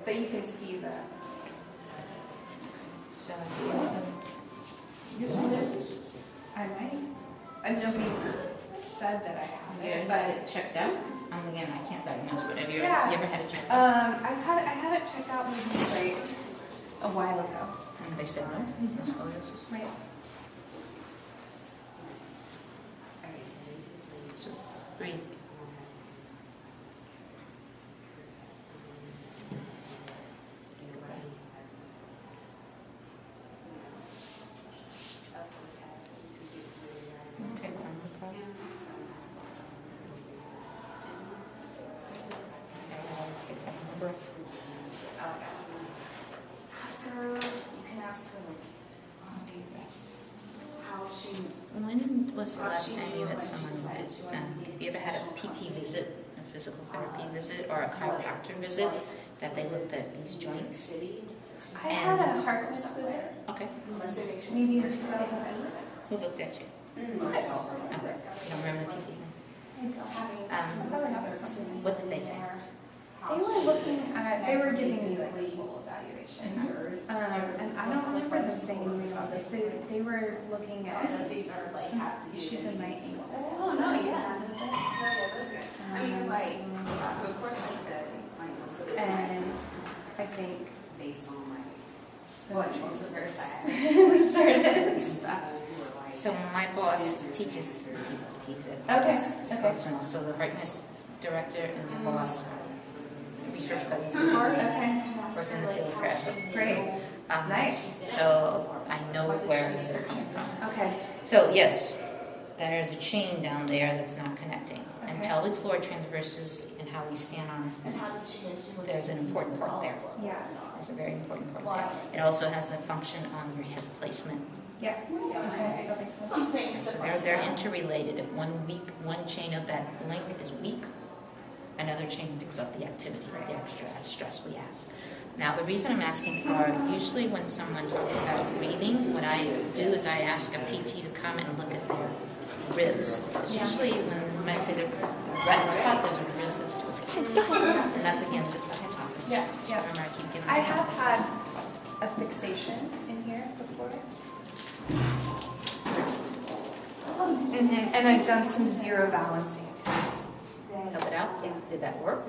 but you can see the. So, I might. Nobody's said that I have you it, had but it checked out? Again, I can't diagnose, but have you Yeah. ever had it checked out? I had it checked out maybe like a while ago. And they said no? No scoliosis? Right. So, breathe. Okay, take that one breath. Ask her, you can ask her how she. When was the last time you had someone look at, have you ever had a PT visit, a physical therapy visit, or a chiropractor visit, that they looked at these joints? I had a heartness visit, Okay. maybe in 2008. Who looked at you? I don't Okay. You don't remember the PT's name? What did they say? They were looking at, they were giving me like a full evaluation. And I don't remember them saying anything about this. They were looking at some issues in my ankle. Oh, no, yeah. That's good. I mean, it's like, of course, I said, And I think based on like, some certain stuff. So my boss teaches the PTs at Okay, okay. So the hardness director and the boss, research buddies, Okay, work in the field forever. great. Nice. So I know where they're coming from. Okay. So yes, there's a chain down there that's not connecting. And Okay. pelvic floor transverses and how we stand on our feet. There's an important part there. Yeah. There's a very important part there. It also has a function on your hip placement. Yeah. Okay, that makes sense. So they're interrelated. If one chain of that link is weak, another chain picks up the activity, the extra stress we ask. Now, the reason I'm asking for, usually when someone talks about breathing, what I do is I ask a PT to come and look at their ribs. Because usually when I say the red spot, there's a rib that's twisted. And that's, again, just the hypothesis. Yeah, yeah. Remember, I keep giving I the have hypothesis. had a fixation in here before. And I've done some zero balancing too. Help it out? Yeah. Did that work?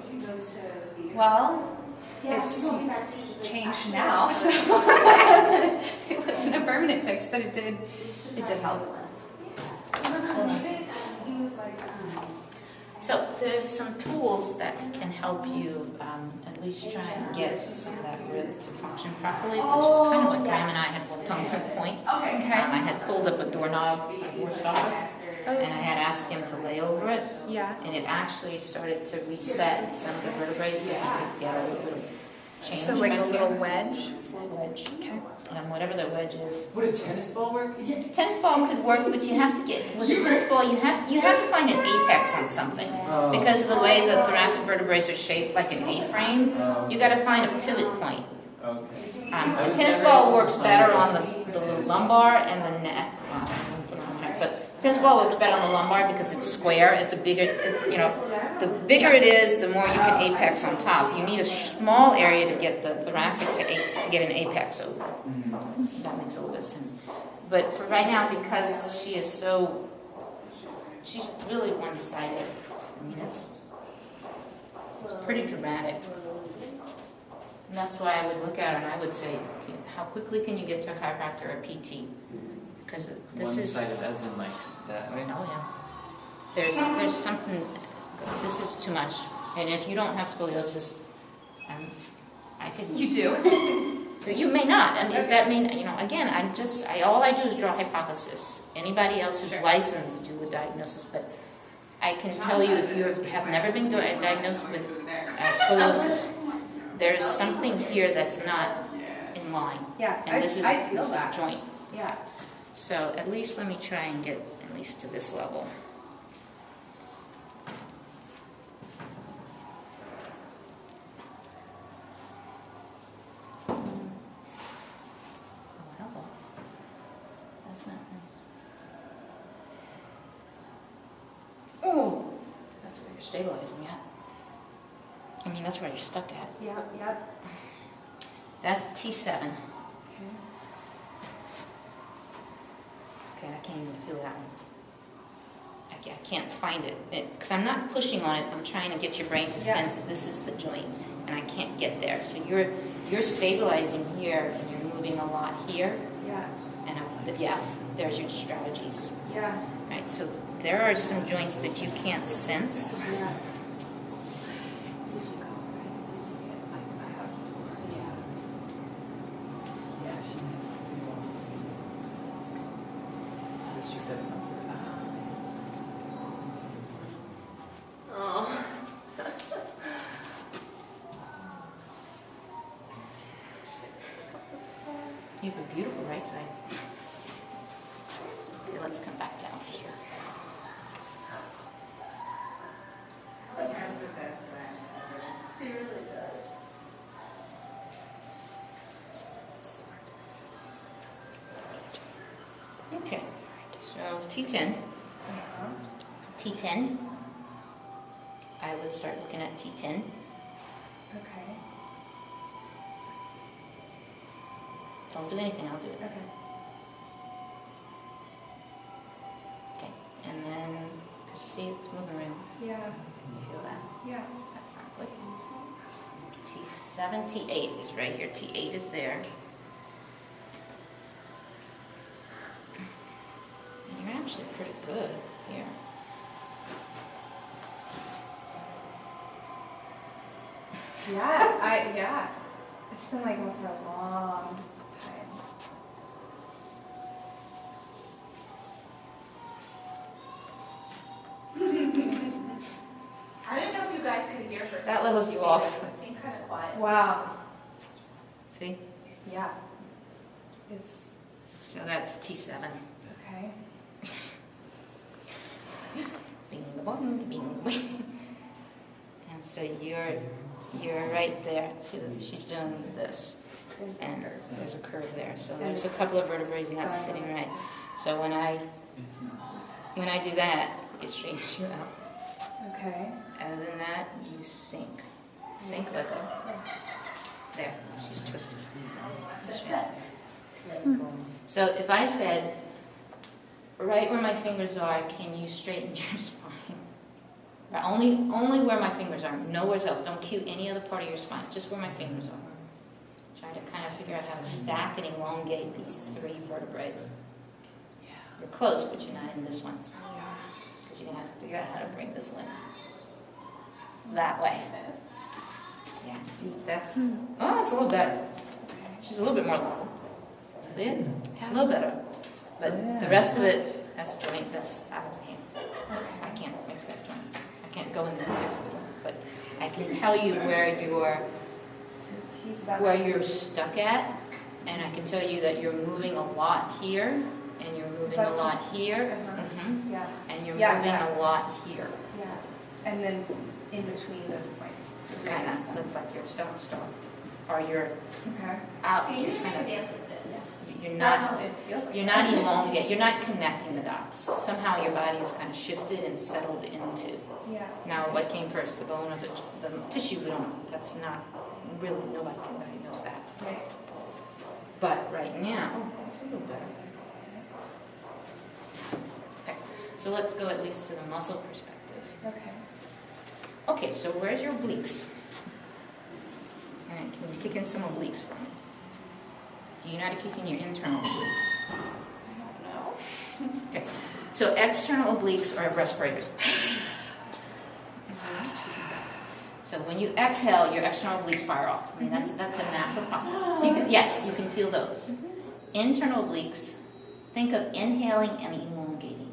Well, it's changed now, so it wasn't a permanent fix, but it did help. So there's some tools that can help you at least try and get some of that rib to function properly, which is kind of what Graham and I had worked on that point. Okay. I had pulled up a doorknob or stopper, and I had asked him to lay over it, Yeah. and it actually started to reset some of the vertebrae so he could get a little bit of change. So like back a little here. wedge. A little wedge. Okay. Whatever the wedge is. Would a tennis ball work? Tennis ball could work, but you have to get, with a tennis ball, you have to find an apex on something. Because of the way the thoracic vertebrae are shaped like an A-frame, you got to find a pivot point. Okay. A tennis ball works better on the lumbar and the neck. But tennis ball works better on the lumbar because it's square. It's a bigger, the bigger it is, the more you can apex on top. You need a small area to get the thoracic to get an apex over. That makes a little bit of sense. But for right now, because she's really one-sided. I mean, it's pretty dramatic. And that's why I would look at her and I would say, how quickly can you get to a chiropractor or a PT? Because this is... One-sided as in like that, right? Oh, yeah. There's something... This is too much. And if you don't have scoliosis, I could... You do. You may not. I mean, that may... again, all I do is draw hypothesis. Anybody else who's licensed do the diagnosis, but I can tell you if you have never been diagnosed with scoliosis, there's something here that's not in line. Yeah, And this is I feel that. joint. Yeah. So at least let me try and get at least to this level. Oh, hello. That's not nice. Oh, that's where you're stabilizing at. I mean, that's where you're stuck at. Yep, yep. That's T7. Okay. Okay, I can't even feel that one. I can't find it, because I'm not pushing on it. I'm trying to get your brain to sense this is the joint, and I can't get there. So you're stabilizing here, and you're moving a lot here. Yeah. And there's your strategies. Yeah. Right. So there are some joints that you can't sense. Yeah. Since you 7 months ago. Oh. You have a beautiful right side. Okay, let's come back down to here. That's the best man ever. He really does. Okay. So T10. T10. I would start looking at T10. Okay. Don't do anything, I'll do it. Okay. Okay. And then, because see, it's moving around. Yeah. You feel that? Yeah. That's not good. T7, T8 is right here. T8 is there. You're actually pretty good here. Yeah. It's been like that for a long time. I didn't know if you guys could hear for a That second. levels you off. It seemed kind of quiet. Wow. See? Yeah. It's So that's T7. okay. Bing bong, bing bing. And so you're right there. See that she's doing this. And there's a curve there. So there's a couple of vertebrae not sitting right. So when I do that, it straightens you out. Okay. Other than that, you sink. Sink, let go. There, she's twisted. So if I said, right where my fingers are, can you straighten your spine? Right, only where my fingers are, nowhere else. Don't cue any other part of your spine, just where my fingers are. Try to kind of figure out how to stack and elongate these 3 vertebrae. You're close, but you're not in this one. Because you're going to have to figure out how to bring this one that way. Yeah, see, that's, oh, that's a little better. She's a little bit more level. See it? A little better. But the rest of it, that's joint, that's out of hands. I can't make that joint. I can't go in there and fix the joint. But I can tell you where you're stuck at, and I can tell you that you're moving a lot here, and you're moving a lot here, Yeah. and you're Yeah, moving yeah. a lot here. Yeah. And then in between those points. Kind of looks like you're stop, or you're Okay. out. See, you didn't kind even of, dance with this. you're That's not. how it feels like. You're not elongate. You're not connecting the dots. Somehow your body is kind of shifted and settled into. Yeah. Now, what came first, the bone or the tissue? We don't. That's not really. Nobody can diagnose that. Right. But right now, oh, that's a little better. Okay, so let's go at least to the muscle perspective. Okay. Okay, so where's your obliques? And can you kick in some obliques for me? Do you know how to kick in your internal obliques? I don't know. Okay, so external obliques are respirators. So when you exhale, your external obliques fire off. I mean, that's a natural process. So you can, yes, you can feel those. Internal obliques, think of inhaling and elongating.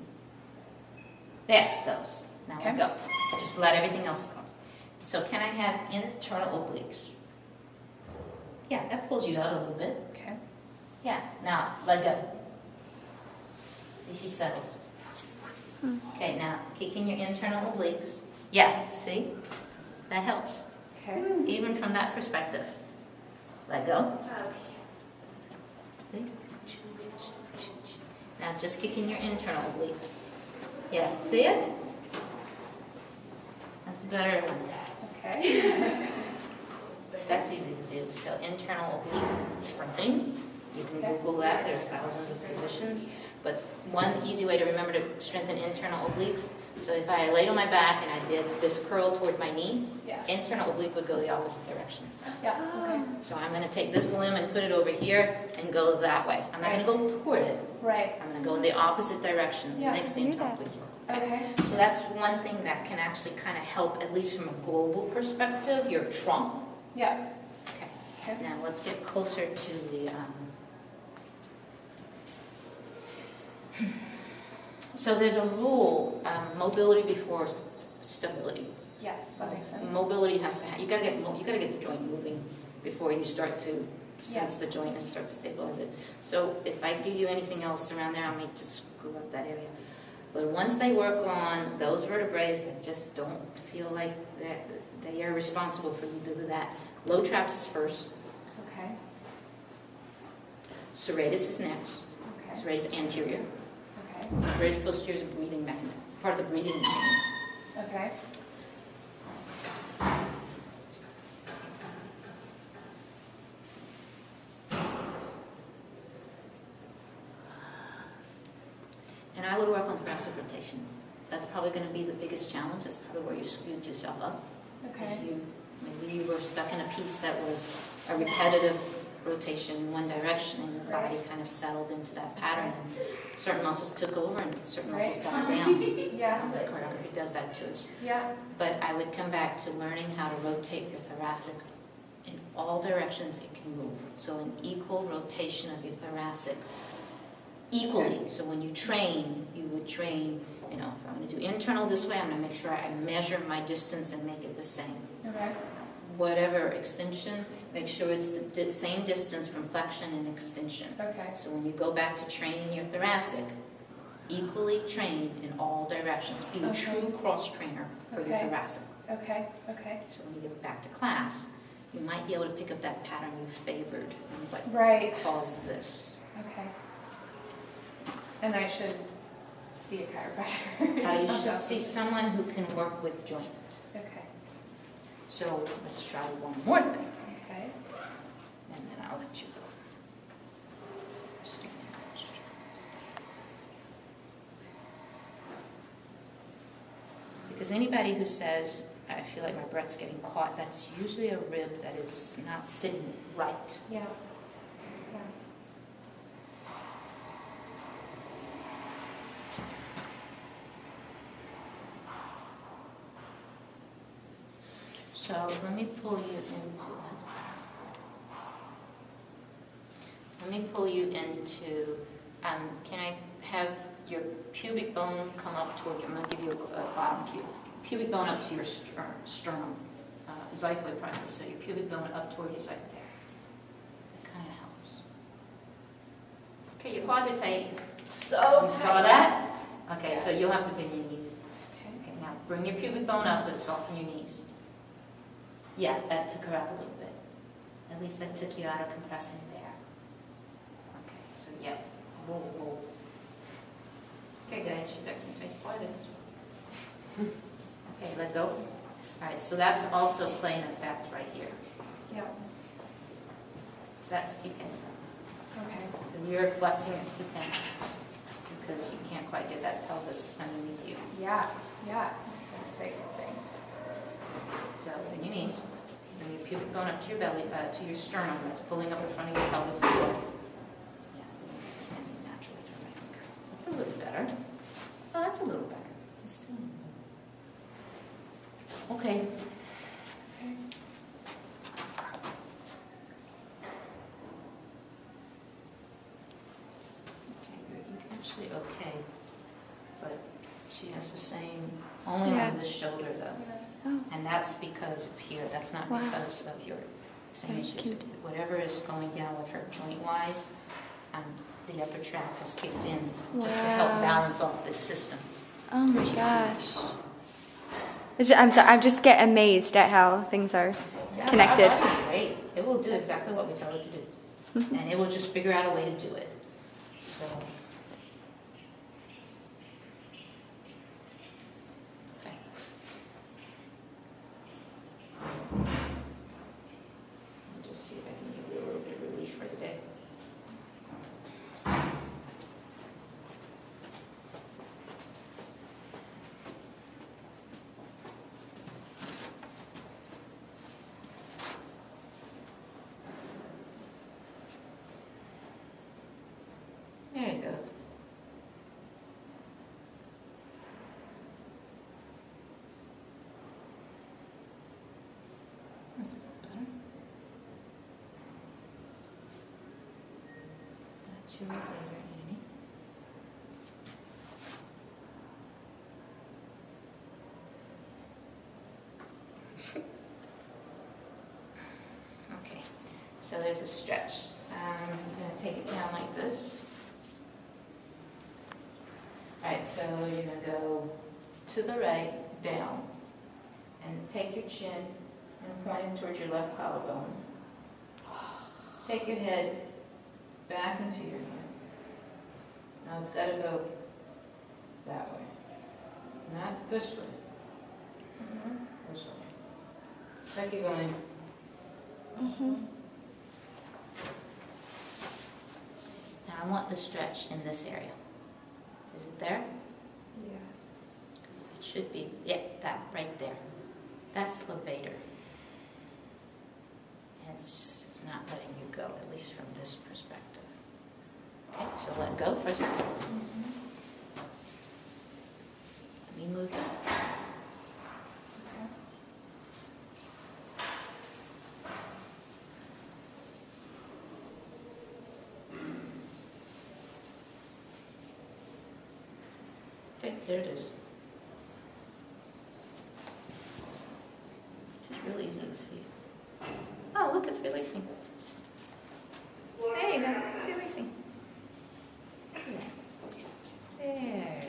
Yes, those. Now let go. Just let everything else go. So can I have internal obliques? Yeah, that pulls you out a little bit. Okay. Yeah, now let go. See, she settles. Okay, now kick in your internal obliques. Yeah, see? That helps. Okay. Even from that perspective. Let go. Okay. See? Now just kick in your internal obliques. Yeah, see it? That's better. Okay. Okay. That's easy to do. So internal oblique strengthening, you can Google that, there's thousands of positions. But one easy way to remember to strengthen internal obliques, so if I laid on my back and I did this curl toward my knee, Yeah. internal oblique would go the opposite direction. Yeah, okay. So I'm going to take this limb and put it over here and go that way. I'm not going to go toward it. Right. I'm going to go in the opposite direction. Yeah, It makes the I knew internal that. obliques work. Okay. So that's one thing that can actually kind of help, at least from a global perspective, your trunk. Yeah. Okay. Okay. Now let's get closer to the. So there's a rule: mobility before stability. Yes, that makes sense. Mobility has to. You gotta get the joint moving before you start to sense the joint and start to stabilize it. So if I give you anything else around there, I may just screw up that area. But once they work on those vertebrae that just don't feel like they are responsible for you to do that, low traps is first. Okay. Serratus is next. Okay. Serratus anterior. Okay. Serratus posterior is a breathing mechanism, part of the breathing chain. Okay. And I would work on thoracic rotation. That's probably going to be the biggest challenge. That's probably where you screwed yourself up. Because Okay. maybe you were stuck in a piece that was a repetitive rotation in one direction, and your body kind of settled into that pattern, and certain muscles took over and certain muscles sat down. Yeah. Choreography does that to us. Yeah. But I would come back to learning how to rotate your thoracic in all directions it can move. So an equal rotation of your thoracic equally. So when you train, you would train, if I'm going to do internal this way, I'm going to make sure I measure my distance and make it the same. Okay. Whatever extension, make sure it's the same distance from flexion and extension. Okay. So when you go back to training your thoracic, equally train in all directions. Be a Okay. true cross-trainer for your Okay. thoracic. Okay. Okay. So when you get back to class, you might be able to pick up that pattern you favored and what Right. caused this. Okay. And I should see a chiropractor. You should see someone who can work with joint. Okay. So let's try one more thing, Okay. and then I'll let you go. So stand there. Because anybody who says, I feel like my breath's getting caught, that's usually a rib that is not sitting right. Yeah. Yeah. So let me pull you into, that's better. Let me pull you into, can I have your pubic bone come up toward, I'm going to give you a bottom cue. Pubic bone up to your sternum, xiphoid process, so your pubic bone up toward your xiphoid there. That kind of helps. Okay, your quads are tight. So You saw that? Okay, so Yeah. you'll have to bend your knees. Okay. Okay, now bring your pubic bone up, but soften your knees. Yeah, that took her up a little bit. At least that took you out of compressing there. Okay, so yeah, whoa, whoa. Okay guys, your decks may take quads. Okay, let go. All right, so that's also playing effect right here. Yeah. So that's T10. Okay. So you're flexing at T10 because you can't quite get that pelvis underneath you. Yeah. Yeah. That's a big thing. So bend your knees, bring your pubic bone up to your belly, to your sternum. That's pulling up the front of your pelvic floor. Yeah, extending naturally through my finger. That's a little better. Oh, that's a little better. It's still. Okay. Okay. Okay, you're actually okay, but she has the same, only Yeah. on this shoulder though. Oh, And that's because of here, that's not Wow. because of your same Very issues. cute. Whatever is going down with her joint-wise, the upper trap has kicked in just to help Wow. balance off this system. oh my that you see. gosh. I'm sorry, I just get amazed at how things are Yeah, connected. Our body's great. It will do exactly what we tell it to do. And it will just figure out a way to do it. So. Okay. It's your levator, Annie. Okay, so there's a stretch. I'm going to take it down like this. Alright, so you're going to go to the right, down, and take your chin and point it towards your left collarbone. Take your head back into your hand. Now it's got to go that way, not this way. This way. It's like you're going. Now I want the stretch in this area. Is it there? Yes. It should be, yeah, that right there. That's levator. And it's not letting you go, at least from this perspective. Okay, so let go for a second. Let me move it. Okay, there it is. It's really easy to see. Oh, look, it's releasing. There you go, it's releasing. There.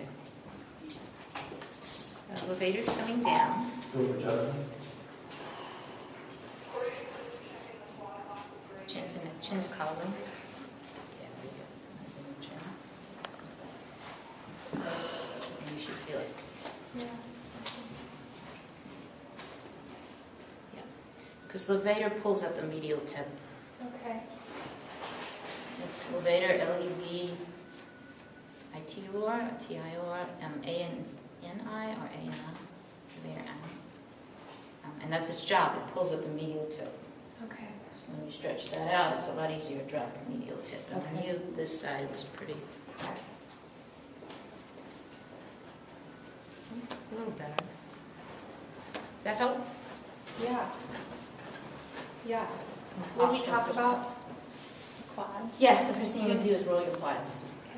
The elevator's coming down. Chin to collarbone. Yeah, there you go. Chin. And you should feel it. Yeah. Yeah. Because levator pulls up the medial tip. Okay. It's levator, L-E-V-I-T-O-R, T-I-O-R, M-A-N-N-I, or A-N-I, levator N. And that's its job, it pulls up the medial tip. Okay. So when you stretch that out, it's a lot easier to drop the medial tip. And when Okay. this side was pretty, it's a little better. Does that help? Yeah. Yeah. What did we talk about? Quads? Yeah, the first thing you do is roll your quads.